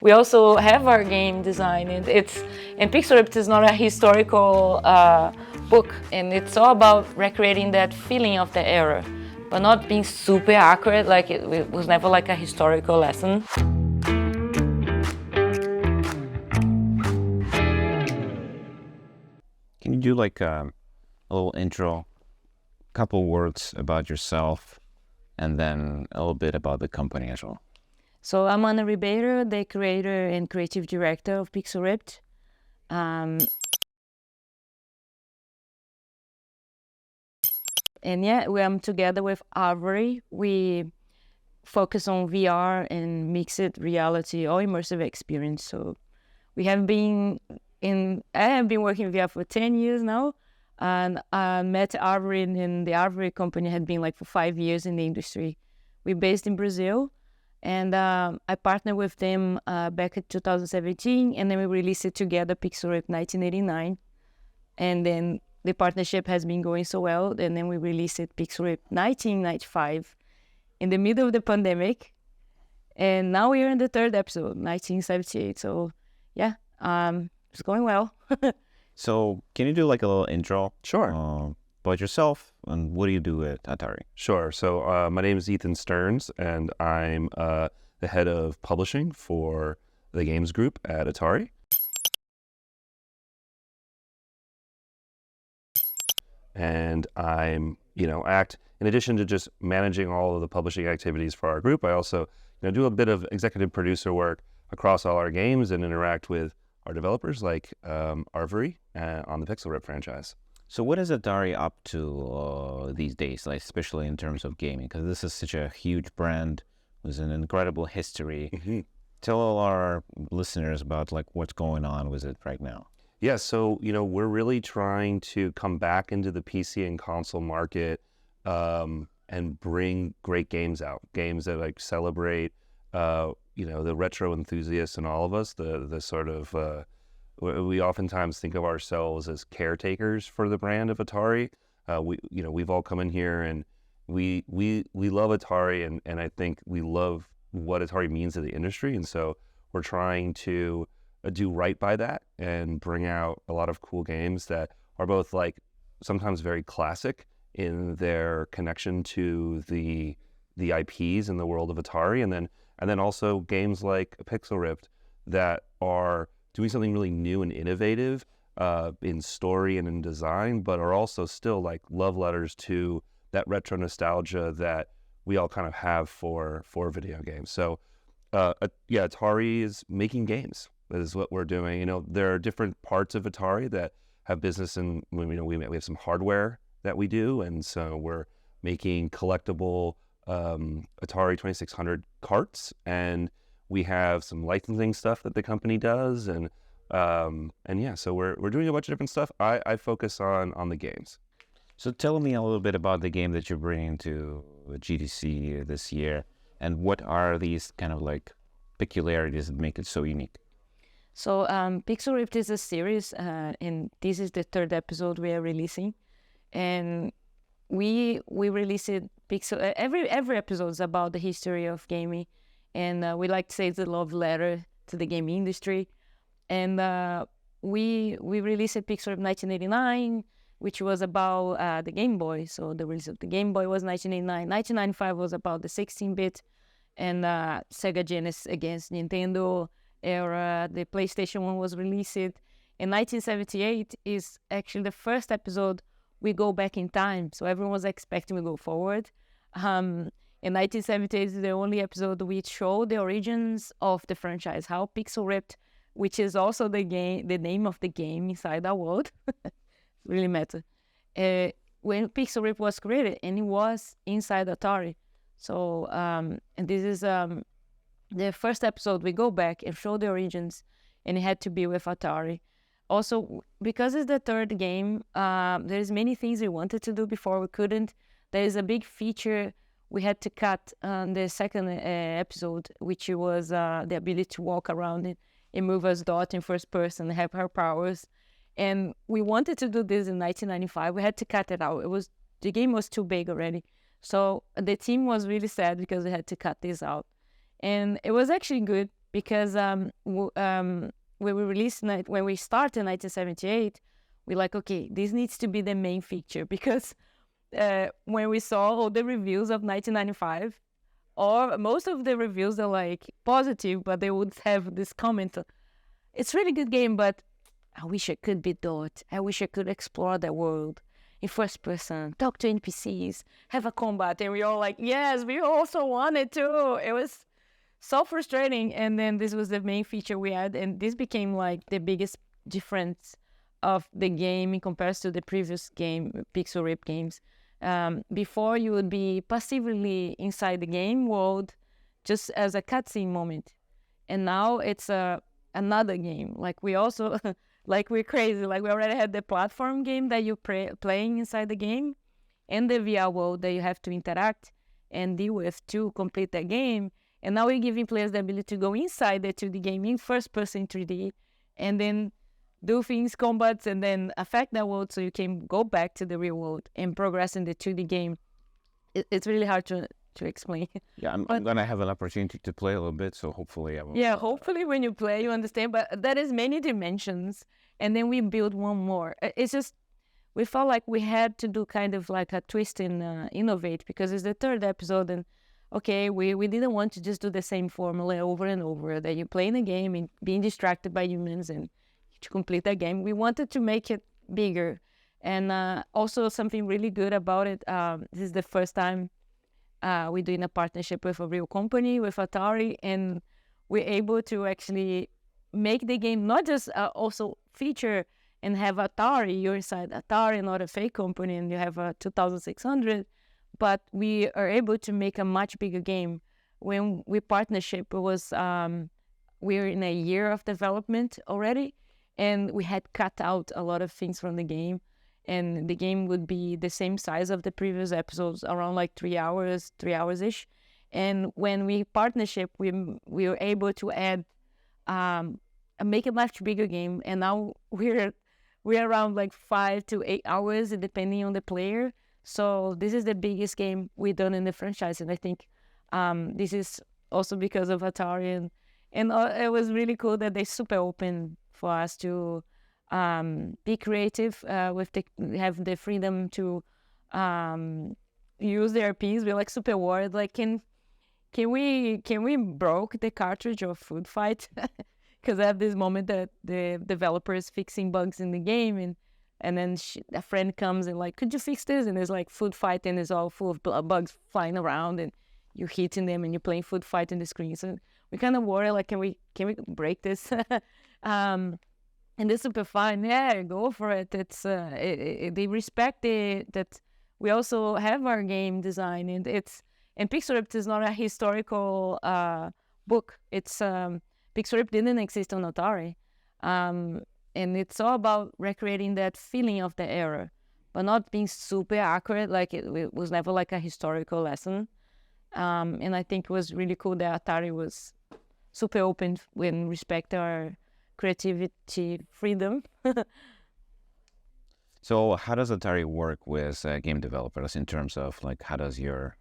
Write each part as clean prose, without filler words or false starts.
we also have our game design, and Pixel is not a historical book, and it's all about recreating that feeling of the era, but not being super accurate. Like it was never like a historical lesson. Can you do like a little intro, couple words about yourself, and then a little bit about the company as well? So I'm Ana Ribeiro, the creator and creative director of Pixel. And yeah, I'm together with Atari. We focus on VR and mixed reality or immersive experience. So I have been working in VR for 10 years now. And I met Atari, and the Atari company had been like for 5 years in the industry. We're based in Brazil, and I partnered with them back in 2017, and then we released it together, Pixel 1989. And then the partnership has been going so well, and then we released it Pixel 1995 in the middle of the pandemic. And now we're in the third episode, 1978. So yeah, it's going well. So can you do like a little intro? Sure. About yourself and what do you do at Atari? Sure. So my name is Ethan Stearns, and I'm the head of publishing for the games group at Atari. And I'm, in addition to just managing all of the publishing activities for our group, I also, do a bit of executive producer work across all our games and interact with our developers like Arvery on the Pixel Rip franchise. So what is Atari up to these days, like especially in terms of gaming? Because this is such a huge brand with an incredible history. Mm-hmm. Tell all our listeners about like what's going on with it right now. Yeah, so, we're really trying to come back into the PC and console market and bring great games out, games that like celebrate, the retro enthusiasts in all of us, the sort of, we oftentimes think of ourselves as caretakers for the brand of Atari. We've all come in here and we love Atari, and I think we love what Atari means to the industry. And so we're trying to do right by that and bring out a lot of cool games that are both like sometimes very classic in their connection to the IPs in the world of Atari, and then also games like Pixel Ripped that are doing something really new and innovative in story and in design, but are also still like love letters to that retro nostalgia that we all kind of have for video games. So Atari is making games. That is what we're doing. There are different parts of Atari that have business, and we have some hardware that we do, and so we're making collectible Atari 2600 carts, and we have some licensing stuff that the company does, and so we're doing a bunch of different stuff. I focus on the games. So tell me a little bit about the game that you're bringing to GDC this year, and what are these kind of like peculiarities that make it so unique? So Pixel Ripped is a series, and this is the third episode we are releasing. And we release it every episode is about the history of gaming, and we like to say it's a love letter to the gaming industry. And we released Pixel Ripped 1989, which was about the Game Boy. So the release of the Game Boy was 1989. 1995 was about the 16-bit and Sega Genesis against Nintendo era. The PlayStation 1 was released. In 1978 is actually the first episode we go back in time. So everyone was expecting we go forward. In 1978 is the only episode which showed the origins of the franchise, how Pixel Ripped, which is also the name of the game inside our world, really matter. When Pixel Ripped was created, and it was inside Atari. So and this is the first episode we go back and show the origins, and it had to be with Atari. Also, because it's the third game, there's many things we wanted to do before we couldn't. There is a big feature we had to cut on the second episode, which was the ability to walk around and move as Dot in first person, have her powers. And we wanted to do this in 1995. We had to cut it out. The game was too big already. So the team was really sad because we had to cut this out. And it was actually good because when we started in 1978, we're like, okay, this needs to be the main feature, because when we saw all the reviews of 1995, or most of the reviews are like positive, but they would have this comment, it's really good game, but I wish I could be Dot. I wish I could explore the world in first person, talk to NPCs, have a combat. And we all like, yes, we also wanted to. It was so frustrating. And then this was the main feature we had. And this became like the biggest difference of the game in comparison to the previous game, Pixel Rip games. Before, you would be passively inside the game world just as a cutscene moment. And now it's another game. Like we also, like we're crazy. Like we already had the platform game that you're playing inside the game, and the VR world that you have to interact and deal with to complete that game. And now we're giving players the ability to go inside the 2D game in first person 3D, and then do things, combats, and then affect that world so you can go back to the real world and progress in the 2D game. It's really hard to explain. Yeah, I'm gonna have an opportunity to play a little bit, so hopefully I will. Yeah, hopefully when you play you understand, but that is many dimensions, and then we build one more. It's just, we felt like we had to do kind of like a twist and innovate, because it's the third episode, and okay, we didn't want to just do the same formula over and over, that you play in a game and being distracted by humans and to complete that game. We wanted to make it bigger. And also something really good about it, this is the first time we're doing a partnership with a real company, with Atari, and we're able to actually make the game not just also feature and have Atari, you're inside Atari, not a fake company, and you have a 2600, but we are able to make a much bigger game. When we partnership, it was, we're in a year of development already, and we had cut out a lot of things from the game, and the game would be the same size of the previous episodes, around like 3 hours-ish. And when we partnership, we were able to add, make a much bigger game. And now we're around like 5 to 8 hours, depending on the player. So this is the biggest game we've done in the franchise. And I think this is also because of Atari. And it was really cool that they're super open for us to be creative, have the freedom to use their RPs. We're like super worried, like can we broke the cartridge of Food Fight? Because I have this moment that the developer is fixing bugs in the game, and then a friend comes and like, could you fix this? And there's like Food Fight, and it's all full of bugs flying around, and you're hitting them, and you're playing Food Fight in the screen. So we kind of worry, like, can we break this? And it's super fun. Yeah, go for it. It's they respect that we also have our game design, and Pixel Ripped is not a historical book. It's Pixel Ripped didn't exist on Atari, and it's all about recreating that feeling of the era, but not being super accurate. Like it was never like a historical lesson. And I think it was really cool that Atari was super open when respect our creativity freedom. So how does Atari work with game developers in terms of like, how does your,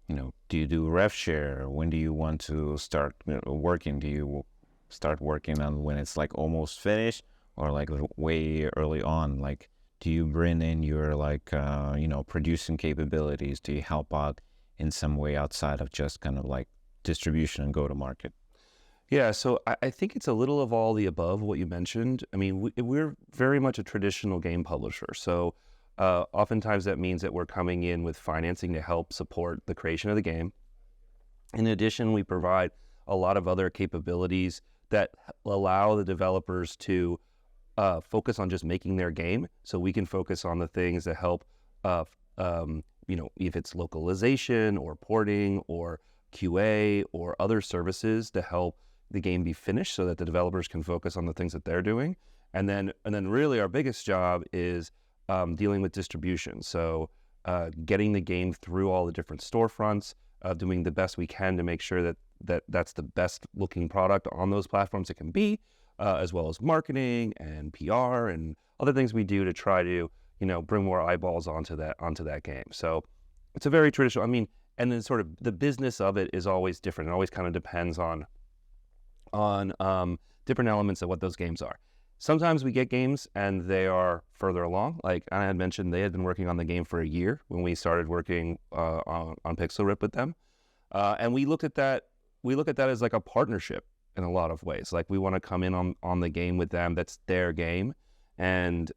do you do rev share? When do you want to start working? Do you start working on when it's like almost finished, or like way early on? Like, do you bring in your like, producing capabilities? Do you help out in some way outside of just kind of like distribution and go to market? Yeah, so I think it's a little of all the above, what you mentioned. I mean, we're very much a traditional game publisher. So oftentimes that means that we're coming in with financing to help support the creation of the game. In addition, we provide a lot of other capabilities that allow the developers to focus on just making their game. So we can focus on the things that help, if it's localization or porting or QA or other services to help the game be finished so that the developers can focus on the things that they're doing. And then really our biggest job is dealing with distribution. So getting the game through all the different storefronts, doing the best we can to make sure that's the best looking product on those platforms it can be, as well as marketing and PR and other things we do to try to, bring more eyeballs onto that game. So it's a very traditional, and then sort of the business of it is always different. It always kind of depends on on different elements of what those games are. Sometimes we get games and they are further along. Like Ana had mentioned, they had been working on the game for a year when we started working on Pixel Rip with them. And we look at that as like a partnership in a lot of ways. Like we want to come in on the game with them, that's their game, and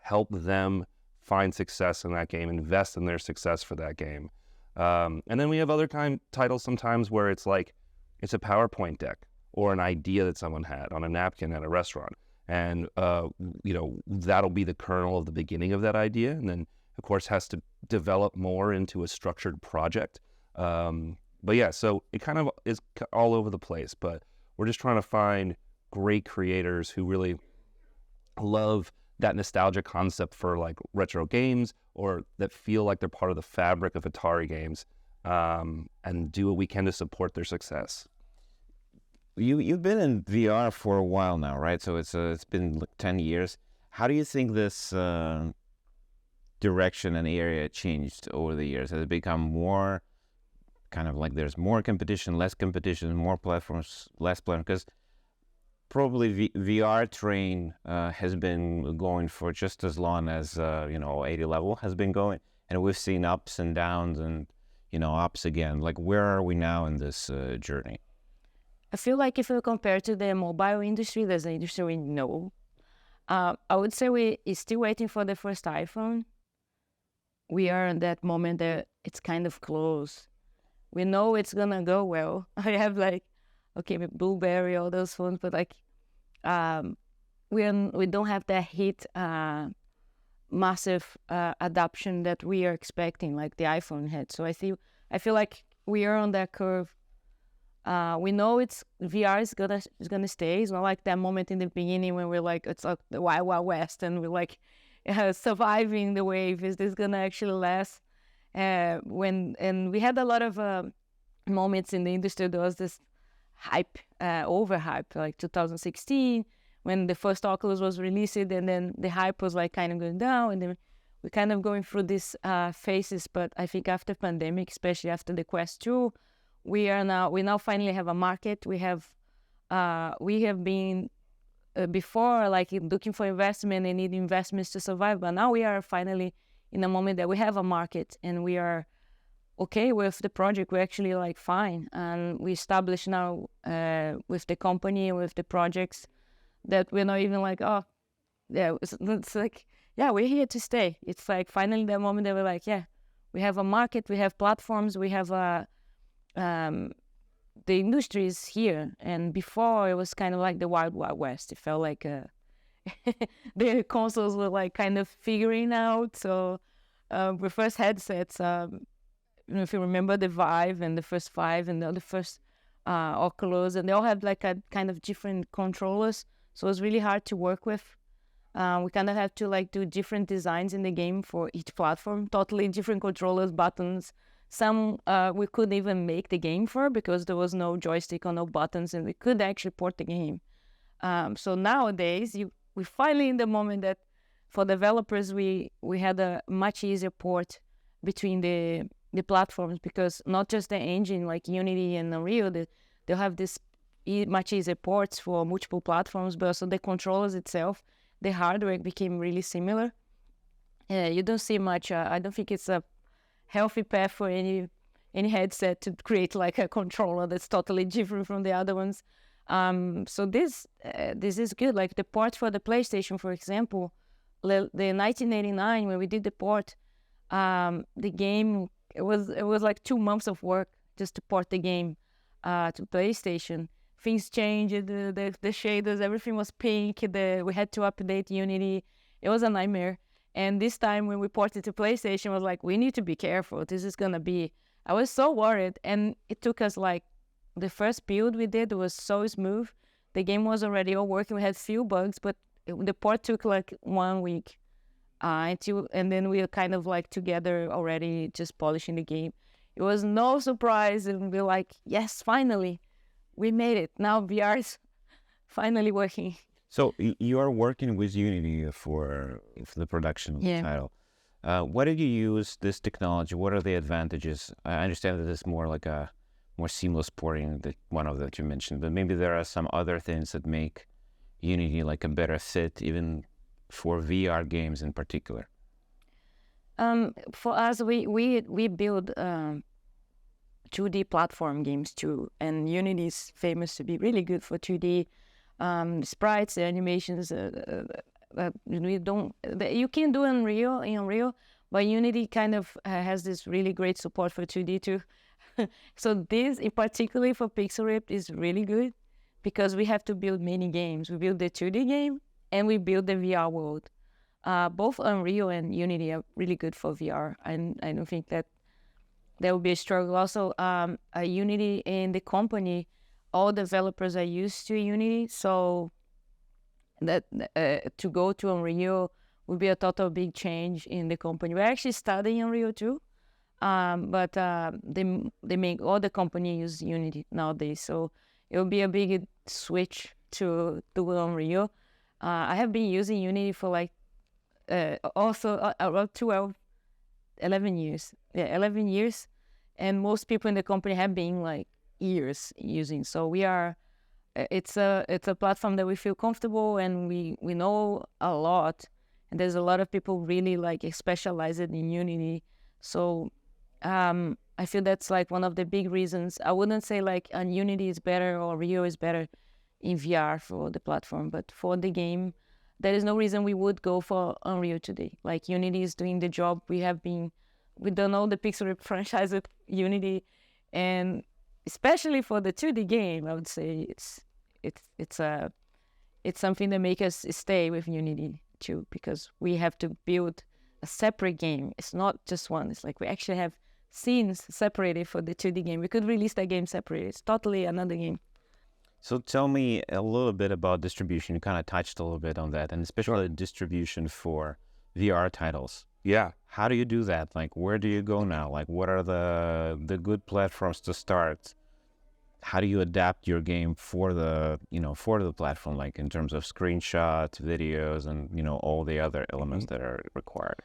help them find success in that game, invest in their success for that game. And then we have other titles sometimes where it's like, it's a PowerPoint deck or an idea that someone had on a napkin at a restaurant. And, that'll be the kernel of the beginning of that idea. And then, of course, has to develop more into a structured project. But yeah, so it kind of is all over the place. But we're just trying to find great creators who really love that nostalgia concept for like retro games, or that feel like they're part of the fabric of Atari games, and do what we can to support their success. You've been in VR for a while now, right? So it's been like 10 years. How do you think this direction and area changed over the years? Has it become more kind of like there's more competition, more platforms, less platforms? Because probably VR train has been going for just as long as 80 level has been going, and we've seen ups and downs and ups again. Like, where are we now in this journey? I feel like if you compare to the mobile industry, there's an industry we know. I would say we're still waiting for the first iPhone. We are in that moment that it's kind of close. We know it's gonna go well. I have BlueBerry, all those phones, but we don't have that hit massive adoption that we are expecting, like the iPhone had. So I feel like we are on that curve. We know VR is gonna stay. It's not like that moment in the beginning when we're like, it's like the Wild Wild West and we're like surviving the wave. Is this gonna actually last? And we had a lot of moments in the industry. There was this hype, overhype, like 2016 when the first Oculus was released, and then the hype was like kind of going down, and then we're kind of going through these phases. But I think after pandemic, especially after the Quest 2, we now finally have a market. We have been before like looking for investment and need investments to survive, but now we are finally in a moment that we have a market and we are okay with the project. We're actually like fine, and we established now with the company, with the projects, that we're not even like, oh yeah, it's like, yeah, we're here to stay. It's like finally the moment that we're like, yeah, we have a market, we have platforms, we have the industry is here. And before it was kind of like the Wild Wild West. It felt like the consoles were like kind of figuring out. So the first headsets, if you remember the Vive and the first Vive and the first Oculus, and they all have like a kind of different controllers. So it was really hard to work with. We kind of have to like do different designs in the game for each platform, totally different controllers, buttons. Some we couldn't even make the game for because there was no joystick or no buttons, and we could actually port the game. So nowadays, we finally in the moment that for developers, we had a much easier port between the platforms, because not just the engine like Unity and Unreal, they'll have this much easier ports for multiple platforms, but also the controllers itself, the hardware became really similar. You don't see much. I don't think it's a healthy path for any headset to create like a controller that's totally different from the other ones. So this is good. Like the port for the PlayStation, for example, the 1989 when we did the port, the game it was like 2 months of work just to port the game to PlayStation. Things changed, the shaders, everything was pink. We had to update Unity. It was a nightmare. And this time when we ported to PlayStation, I was like, we need to be careful. This is gonna be. I was so worried, and it took us like the first build we did was so smooth. The game was already all working. We had few bugs, but the port took like 1 week. And then we were kind of like together already just polishing the game. It was no surprise, and we're like, yes, finally, we made it. Now VR is finally working. So you are working with Unity for the production of the title. What did you use this technology? What are the advantages? I understand that it's more like a more seamless porting, the one of that you mentioned, but maybe there are some other things that make Unity like a better fit, even for VR games in particular. For us, we build 2D platform games too, and Unity is famous to be really good for 2D sprites, animations. We don't. You can do Unreal, but Unity kind of has this really great support for 2D too. So this, in particular for Pixel Ripped, is really good because we have to build many games. We build the 2D game and we build the VR world. Both Unreal and Unity are really good for VR, and I don't think that there will be a struggle. Also, Unity in the company, all developers are used to Unity, so that to go to Unreal would be a total big change in the company. We're actually studying Unreal too, but they make all the company use Unity nowadays, so it will be a big switch to Unreal. I have been using Unity for like also about 11 years. Yeah, 11 years. And most people in the company have been like years using. So we are, it's a platform that we feel comfortable and we know a lot. And there's a lot of people really like specialized in Unity. So I feel that's like one of the big reasons. I wouldn't say like Unity is better or Rio is better in VR for the platform, but for the game, there is no reason we would go for Unreal today. Like Unity is doing the job. We don't know the Pixel Rip franchise with Unity, and especially for the 2D game, I would say it's something that makes us stay with Unity too, because we have to build a separate game. It's not just one. It's like we actually have scenes separated for the 2D game. We could release that game separately. It's totally another game. So tell me a little bit about distribution. You kind of touched a little bit on that, and especially distribution for VR titles. Yeah. How do you do that? Like, where do you go now? Like, what are the good platforms to start? How do you adapt your game for the platform, like in terms of screenshots, videos, and, all the other elements that are required?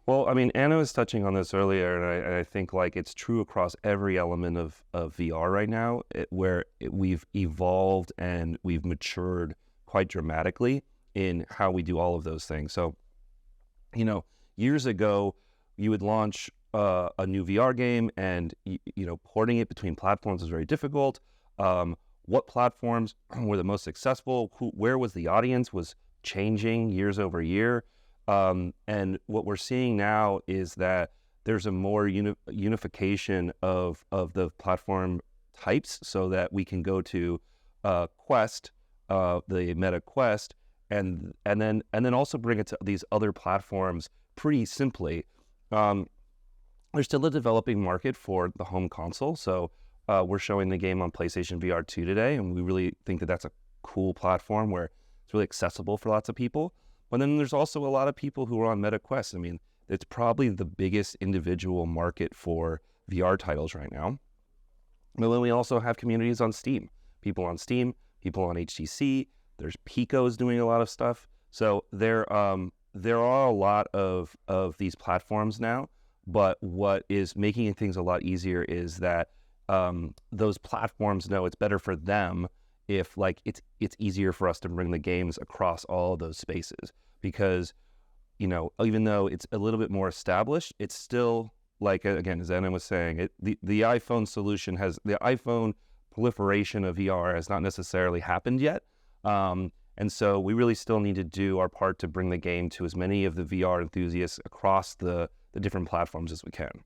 Well, I mean, Ana was touching on this earlier, and I think like it's true across every element of VR right now, we've evolved and we've matured quite dramatically in how we do all of those things. So, years ago, you would launch a new VR game, and porting it between platforms was very difficult. What platforms were the most successful? Where was the audience was changing years over year. And what we're seeing now is that there's a more unification of the platform types, so that we can go to Quest, the Meta Quest, and then also bring it to these other platforms pretty simply. There's still a developing market for the home console, so we're showing the game on PlayStation VR 2 today, and we really think that that's a cool platform where it's really accessible for lots of people. But then there's also a lot of people who are on Meta Quest. I mean, it's probably the biggest individual market for VR titles right now. But then we also have communities on Steam. People on Steam, people on HTC. There's Pico's doing a lot of stuff. So there are a lot of these platforms now. But what is making things a lot easier is that those platforms know it's better for them if like it's easier for us to bring the games across all of those spaces, because even though it's a little bit more established, it's still like, again, as Ana was saying, the iPhone solution has the iPhone proliferation of VR has not necessarily happened yet, and so we really still need to do our part to bring the game to as many of the VR enthusiasts across the different platforms as we can.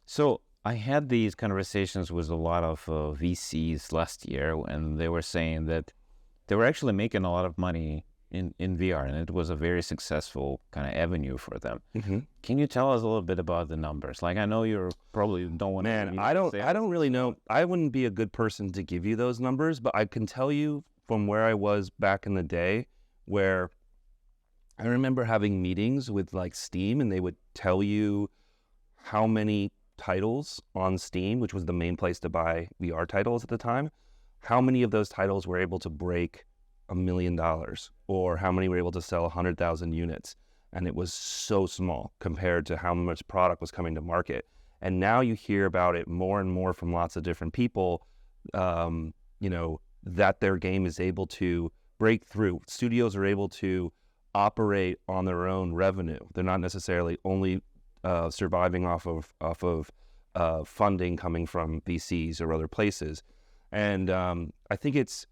So I had these conversations with a lot of VCs last year, and they were saying that they were actually making a lot of money in VR, and it was a very successful kind of avenue for them. Mm-hmm. Can you tell us a little bit about the numbers? Like, I know you're probably don't want to. Man, I don't really know. I wouldn't be a good person to give you those numbers, but I can tell you from where I was back in the day, where I remember having meetings with like Steam, and they would tell you how many titles on Steam, which was the main place to buy VR titles at the time, how many of those titles were able to break $1 million, or how many were able to sell 100,000 units. And it was so small compared to how much product was coming to market. And now you hear about it more and more from lots of different people, that their game is able to break through. Studios are able to operate on their own revenue. They're not necessarily only surviving off of funding coming from VCs or other places. And I think it's,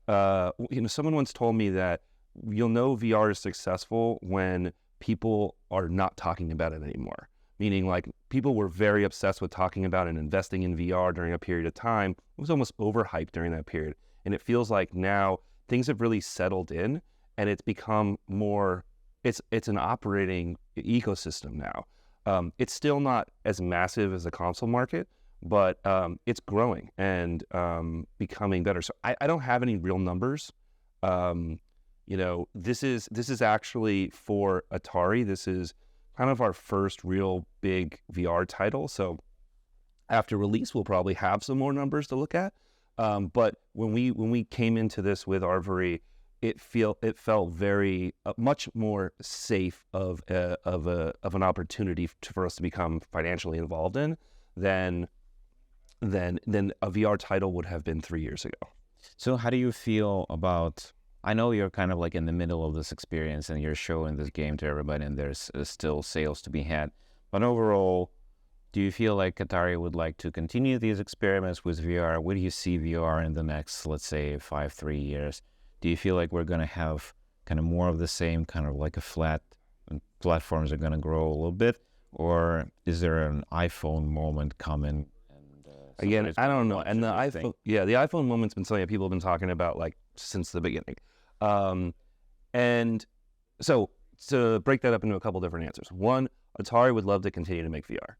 someone once told me that you'll know VR is successful when people are not talking about it anymore. Meaning, like, people were very obsessed with talking about and investing in VR during a period of time. It was almost overhyped during that period. And it feels like now things have really settled in, and it's become more, it's an operating ecosystem now. It's still not as massive as the console market, but it's growing and becoming better. So I don't have any real numbers. This is actually for Atari. This is kind of our first real big VR title. So after release, we'll probably have some more numbers to look at. But when we came into this with Arvory, it felt very much more safe of an opportunity for us to become financially involved in than a VR title would have been 3 years ago. So how do you feel about, I know you're kind of like in the middle of this experience and you're showing this game to everybody and there's still sales to be had, but overall, do you feel like Atari would like to continue these experiments with VR? Where do you see VR in the next, let's say, 3 years? Do you feel like we're going to have kind of more of the same, kind of like a flat, platforms are going to grow a little bit? Or is there an iPhone moment coming? Again, I don't know. And the iPhone moment's been something that people have been talking about like since the beginning. And so to break that up into a couple different answers. One, Atari would love to continue to make VR.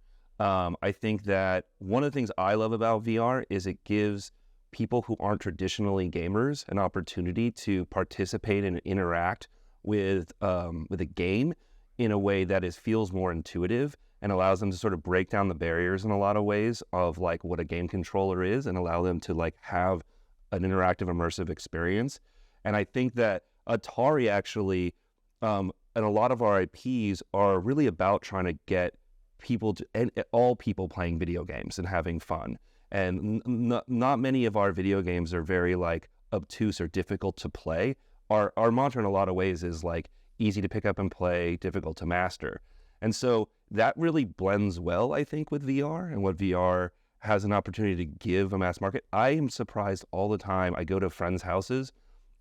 I think that one of the things I love about VR is it gives people who aren't traditionally gamers an opportunity to participate and interact with a game in a way that feels more intuitive and allows them to sort of break down the barriers in a lot of ways of like what a game controller is and allow them to like have an interactive, immersive experience. And I think that Atari actually, and a lot of our IPs are really about trying to get people to, and all people playing video games and having fun. And not many of our video games are very like obtuse or difficult to play. Our mantra in a lot of ways is like easy to pick up and play, difficult to master. And so that really blends well, I think, with VR and what VR has an opportunity to give a mass market. I am surprised all the time. I go to friends' houses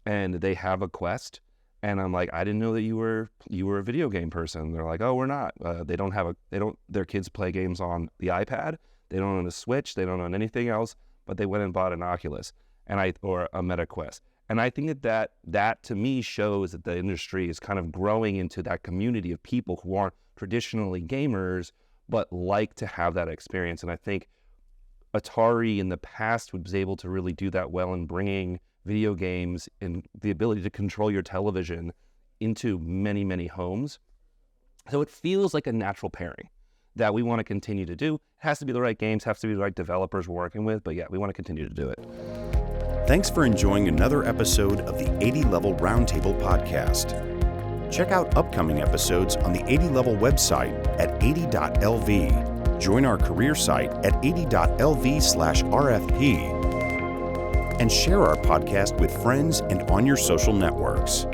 and they have a Quest and I'm like, I didn't know that you were a video game person. They're like, oh, we're not. Their kids play games on the iPad. They don't own a Switch. They don't own anything else, but they went and bought an Oculus or a Meta Quest. And I think that to me shows that the industry is kind of growing into that community of people who aren't traditionally gamers, but like to have that experience. And I think Atari in the past was able to really do that well in bringing video games and the ability to control your television into many, many homes. So it feels like a natural pairing that we want to continue to do. It has to be the right games, has to be the right developers we're working with, but yeah, we want to continue to do it. Thanks for enjoying another episode of the 80 Level Roundtable podcast. Check out upcoming episodes on the 80 Level website at 80.lv. Join our career site at 80.lv/RFP. And share our podcast with friends and on your social networks.